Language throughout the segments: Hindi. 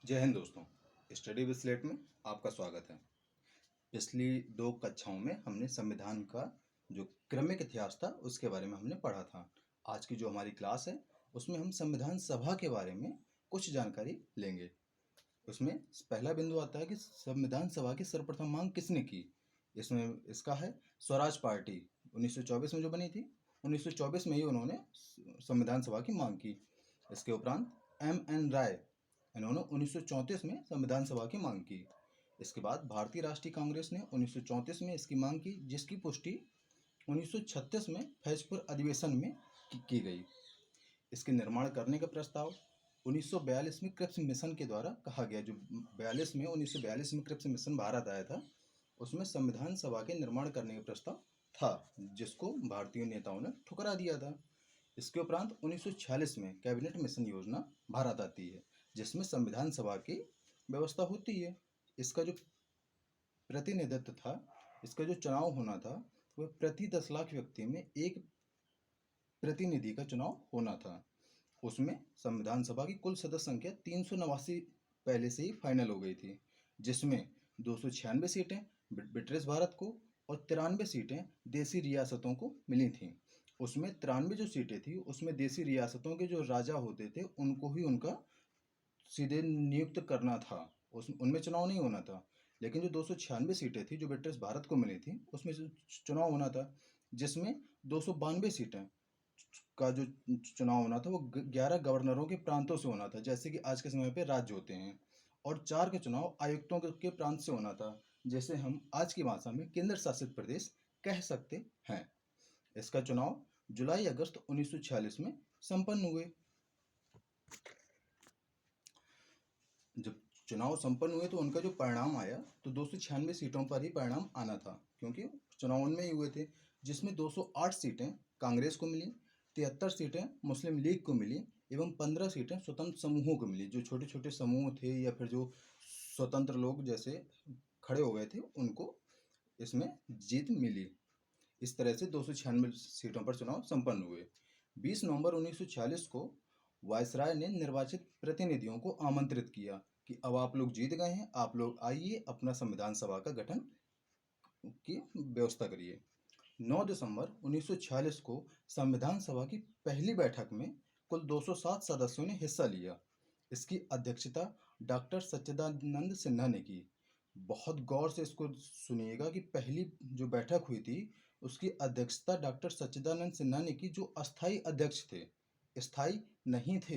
जय हिंद दोस्तों। स्टडी विद स्लेट में आपका स्वागत है। पिछली 2 कक्षाओं में हमने संविधान का जो क्रमिक इतिहास था उसके बारे में हमने पढ़ा था। आज की जो हमारी क्लास है उसमें हम संविधान सभा के बारे में कुछ जानकारी लेंगे। उसमें पहला बिंदु आता है कि संविधान सभा की सर्वप्रथम मांग किसने की। इसमें इसका है स्वराज पार्टी 1924 में जो बनी थी। 1924 में ही उन्होंने संविधान सभा की मांग की। इसके उपरांत M.N. राय, इन्होंने 1934 में संविधान सभा की मांग की। इसके बाद भारतीय राष्ट्रीय कांग्रेस ने 1934 में इसकी मांग की, जिसकी पुष्टि 1936 में फैजपुर अधिवेशन में की गई। इसके निर्माण करने का प्रस्ताव 1942 में क्रिप्स मिशन के द्वारा कहा गया। जो 1942 में क्रिप्स मिशन भारत आया था, उसमें संविधान सभा के निर्माण करने का प्रस्ताव था, जिसको भारतीय नेताओं ने ठुकरा दिया था। इसके उपरांत 1946 में कैबिनेट मिशन योजना भारत आती है, जिसमें संविधान सभा की व्यवस्था होती है। इसका जो प्रतिनिधित्व था, इसका जो चुनाव होना था, वह प्रति 10 लाख व्यक्ति में एक प्रतिनिधि का चुनाव होना था। उसमें संविधान सभा की कुल सदस्य संख्या 389 पहले से ही फाइनल हो गई थी, जिसमें 296 सीटें ब्रिटिश भारत को और 93 सीटें देसी रियासतों को मिली थीं। उसमें 93 जो सीटें थी, उसमें देसी रियासतों के जो राजा होते थे उनको ही उनका सीधे नियुक्त करना था, उनमें चुनाव नहीं होना था। लेकिन जो 296 सीटें थी जो ब्रिटिश भारत को मिली थी, उसमें चुनाव होना था, जिसमें 292 सीटें का जो चुनाव होना था वो 11 गवर्नरों के प्रांतों से होना था, जैसे कि आज के समय पे राज्य होते हैं। और 4 के चुनाव आयुक्तों के प्रांत से होना था, जैसे हम आज की भाषा में केंद्र शासित प्रदेश कह सकते हैं। इसका चुनाव जुलाई अगस्त 1946 में संपन्न हुए। जब चुनाव संपन्न हुए तो उनका जो परिणाम आया, तो 296 सीटों पर ही परिणाम आना था, क्योंकि चुनाव उनमें ही हुए थे, जिसमें 208 सीटें कांग्रेस को मिली, 73 सीटें मुस्लिम लीग को मिली एवं 15 सीटें स्वतंत्र समूहों को मिली। जो छोटे छोटे समूह थे या फिर जो स्वतंत्र लोग जैसे खड़े हो गए थे, उनको इसमें जीत मिली। इस तरह से 296 सीटों पर चुनाव संपन्न हुए। 20 नवंबर 1946 को वायसराय ने निर्वाचित प्रतिनिधियों को आमंत्रित किया कि अब आप लोग जीत गए हैं, आप लोग आइए, अपना संविधान सभा का गठन की व्यवस्था करिए। 9 दिसंबर 1946 को संविधान सभा की पहली बैठक में कुल 207 सदस्यों ने हिस्सा लिया। इसकी अध्यक्षता डॉक्टर सच्चिदानंद सिन्हा ने की। बहुत गौर से इसको सुनिएगा कि पहली जो बैठक हुई थी उसकी अध्यक्षता डॉक्टर सच्चिदानंद सिन्हा ने की, जो अस्थाई अध्यक्ष थे, स्थायी नहीं थे।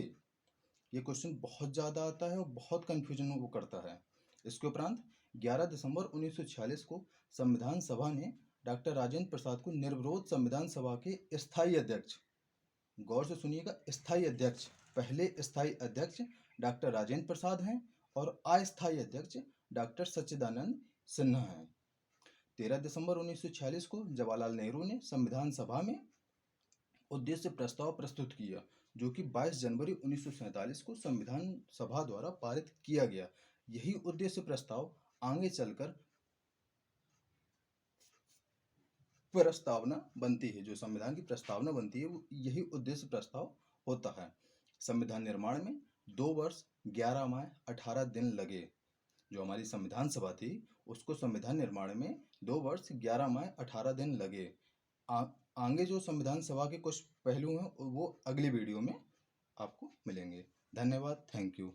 ये क्वेश्चन बहुत ज़्यादा आता है और बहुत कन्फ्यूजन वो करता है। इसके उपरांत 11 दिसंबर 1946 को संविधान सभा ने डॉक्टर राजेंद्र प्रसाद को निर्विरोध संविधान सभा के स्थायी अध्यक्ष, गौर से सुनिएगा, स्थायी अध्यक्ष, पहले स्थायी अध्यक्ष डॉक्टर राजेंद्र प्रसाद हैं और अस्थायी अध्यक्ष डॉक्टर सच्चिदानंद सिन्हा हैं। 13 दिसंबर 1946 को जवाहरलाल नेहरू ने संविधान सभा में उद्देश्य प्रस्ताव प्रस्तुत किया, जो कि 22 जनवरी 1947 को संविधान सभा द्वारा पारित किया गया। यही उद्देश्य प्रस्ताव आगे चलकर प्रस्तावना बनती है। जो संविधान की प्रस्तावना बनती है, वो यही उद्देश्य प्रस्ताव होता है। संविधान निर्माण में 2 वर्ष 11 माह 18 दिन लगे। जो हमारी संविधान सभा थी, उसको संविधान निर्माण में 2 वर्ष 11 माह 18 दिन लगे। आगे जो संविधान सभा के कुछ पहलू हैं वो अगली वीडियो में आपको मिलेंगे। धन्यवाद। Thank you.